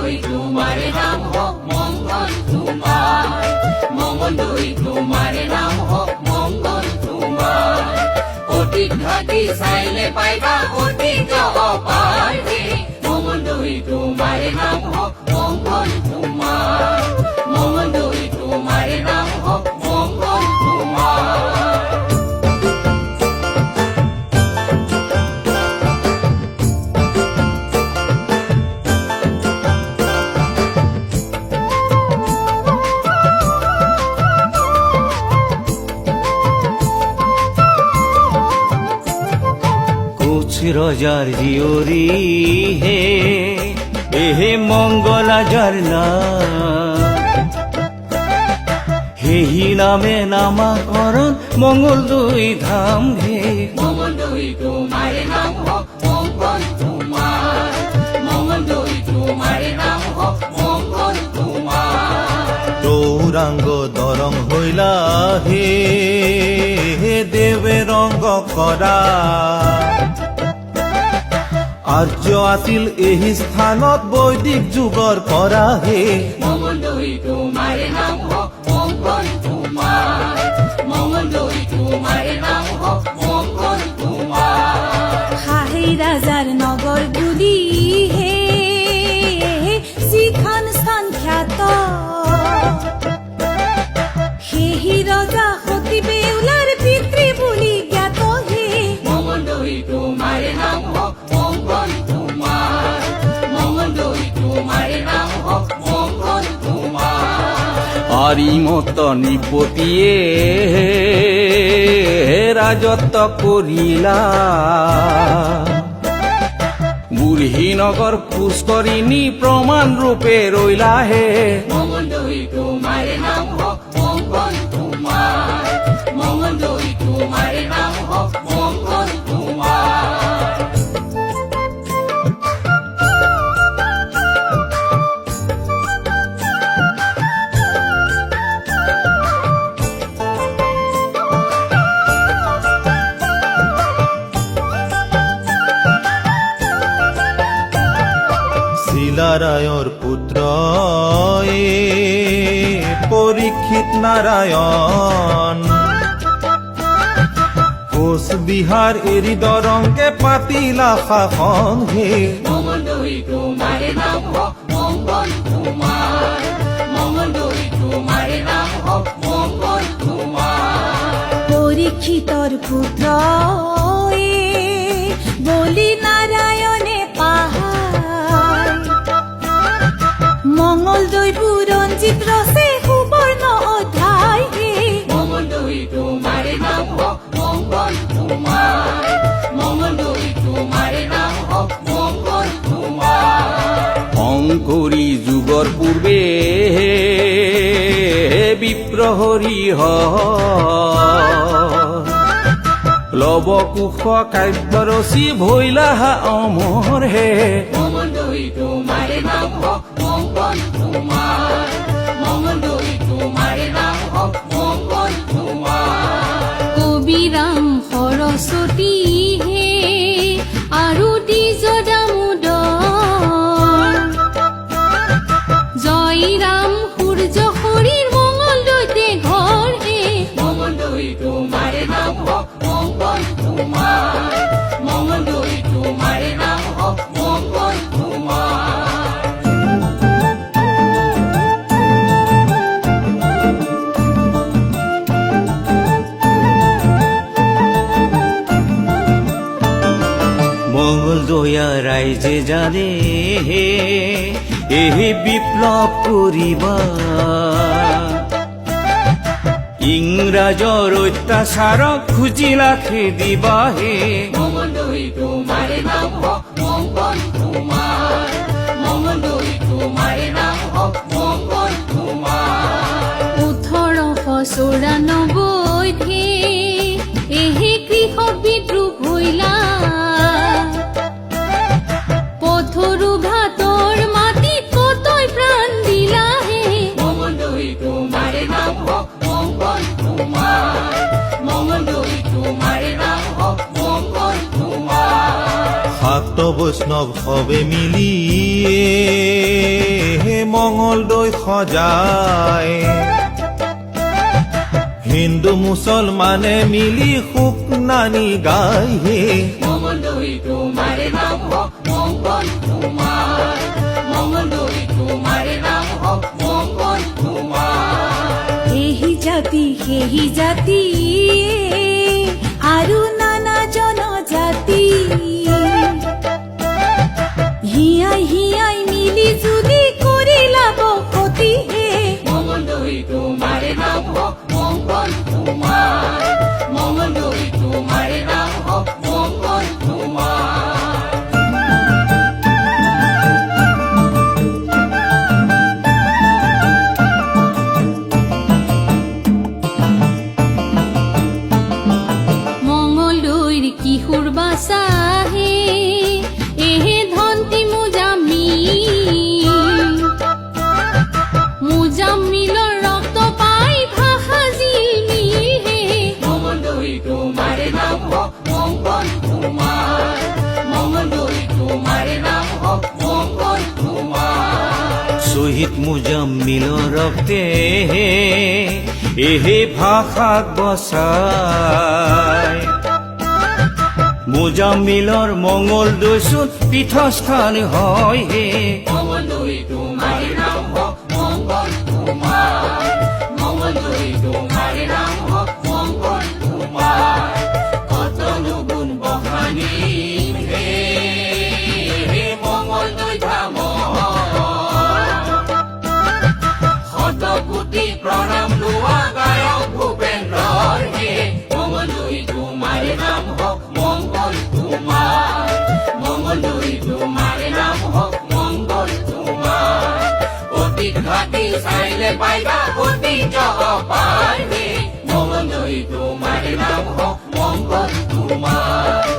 মঙ্গলদৈ তোমারে নাম হোক মঙ্গল তোমার, মঙ্গলদৈ তোমারে নাম হোক মঙ্গল তোমার। অতীত ঘাটি চাইলে পাইবা অতীত অপার হে, মঙ্গলদৈ তোমারে নাম হোক মঙ্গল তোমার, মঙ্গলদৈ তোমারে নাম হোক মঙ্গল তোমার। রজার জিয়রি হে এহে মঙ্গলাজার না, হেহি নামে নামাকরণ মঙ্গলদৈ ধাম হে, মঙ্গলদৈ তোমারে নাম হোক মঙ্গল তোমার, মঙ্গলদৈ তোমারে নাম হোক মঙ্গল তোমার। গৌরাঙ্গ দরং হইলা হে দেবে রঙ্গ কৰা, আৰ্য আছিল এই স্থানত বৈদিক যুগৰ পৰা হে, মঙ্গলদৈ তোমারে নাম হোক মঙ্গল তোমার, মঙ্গলদৈ তোমারে নাম হোক মঙ্গল তোমার। হাহে রাজার নগর বুলি হে যিখন স্থান খ্যাত, সেহি ৰজা সতী বেউলাৰ পিতৃ বুলি জ্ঞাত হে, মঙ্গলদৈ তোমারে নাম হোক মঙ্গল তোমার, মঙ্গলদৈ তোমারে নাম হোক মঙ্গল তোমার। আরিমত নৃপতিয়ে রাজত্ব করিলা, বুঢ়ীনগৰ পুষ্কৰিণী প্ৰমাণ ৰূপে ৰইলা হে, মঙ্গলদৈ তোমাৰে নাম হোক মঙ্গল তোমাৰ, মঙ্গলদৈ তোমাৰে নাম হোক মঙ্গল তোমাৰ। শিলাৰায়ৰ পুত্ৰ পৰীক্ষিত নাৰায়ণ, কোচবিহাৰ এৰি দৰংকে পাতিলা শাসন হে, মঙ্গলদৈ তোমাৰে নাম হোক মঙ্গল তোমাৰ, মঙ্গলদৈ তোমাৰে নাম হোক মঙ্গল তোমাৰ। পৰীক্ষিতৰ পুত্ৰ বলি নাৰায়ণে পাহাৰ, মঙ্গলদৈ বুৰঞ্জীত ৰচে সুবৰ্ণ অধ্যায় হে, মঙ্গলদৈ তোমাৰে নাম হোক মঙ্গল তোমাৰ, মঙ্গলদৈ তোমাৰে নাম হোক মঙ্গল তোমাৰ। শংকৰী যুগৰ পূৰ্বে বিপ্ৰহৰি লৱকুশ কাব্য ৰচি ভৈলা অমৰ হে, মঙ্গলদৈ তোমাৰে নাম হোক মঙ্গল তোমাৰ, মঙ্গলদৈ তোমাৰে নাম হোক মঙ্গল তোমাৰ। কবিৰাম সৰস্বতী হে আৰু দ্বিজ দামোদৰ, জয়ৰাম সূৰ্য হৰিৰ মঙ্গলদৈতে ঘৰ হে, মঙ্গলদৈ তোমাৰে নাম হোক মঙ্গল তোমাৰ, মঙ্গলদৈ তোমাৰে নাম হোক মঙ্গল তোমাৰ। মঙ্গলদৈয়া ৰাইজে জানে এই বিপ্লৱ কৰিবা, ইংৰাজৰ অত্যাচাৰক খুজিলা খেদিবা হে, মঙ্গলদৈ তোমাৰে নাম হোক মঙ্গল তোমাৰ, মঙ্গলদৈ তোমাৰে নাম হোক মঙ্গল তোমাৰ। 1894 এহে কৃষক বিদ্ৰোহ হইলা, পথৰু ঘাটৰ মাটিত কতই প্ৰাণ দিলা হে, মঙ্গলদৈ তোমাৰে নাম হোক মঙ্গল তোমাৰ, মঙ্গলদৈ তোমাৰে নাম হোক মঙ্গল তোমাৰ। শাক্ত বৈষ্ণৱ সবে মিলি মঙলদৈ সজায় হিন্দু মুছলমানে মিলি সুখ নানি গায় হে মঙ্গলদৈ তোমার নাম হোক মঙ্গল তোমার মঙ্গলদৈ তোমার নাম হোক মঙ্গল তোমার এহি জাতি সেহি জাতি আৰু নানা জনজাতি হিয়াই হিয়াই মিলি জুলি কৰিলা বসতি হে মঙ্গলদৈ তোমাৰ নাম হোক মঙ্গল তোমাৰ মঙ্গলদৈ তোমাৰ নাম হোক মঙ্গল তোমাৰ মঙলদৈৰ কিশোৰ বাচাহে এহে ধন্তি মুজাম্মিলৰ ৰক্ত পাই ভাষা জিলমিহে মঙ্গলদৈ তোমাৰ নাম হোক মঙ্গল তোমাৰ মঙ্গলদৈ তোমাৰ নাম হোক মঙ্গল তোমাৰ শহীদ মুজাম্মিলৰ ৰক্তে এহে ভাষাক বচায় মুজাম্মিলৰ মঙলদৈ চোন পীঠস্থান হয় হে মঙ্গলদৈ তোমার নাম হোক মঙ্গল তোমার মঙ্গলদৈ তোমার নাম হোক মঙ্গল তোমার কত গুণ বহানি হে মঙ্গলদৈ ধাম শত কোটি প্ৰণাম লোৱা গায়ক ভূপেন্দ্ৰৰ হে মঙ্গলদৈ তোমাৰ নাম হোক মঙ্গল তোমাৰ মঙ্গলদৈ তোমাৰ নাম হোক মঙ্গল তোমাৰ অতীত ঘাটি চাইলে পাইবা অতীত পাই হে মঙ্গলদৈ তোমাৰ নাম হোক মঙ্গল তোমাৰ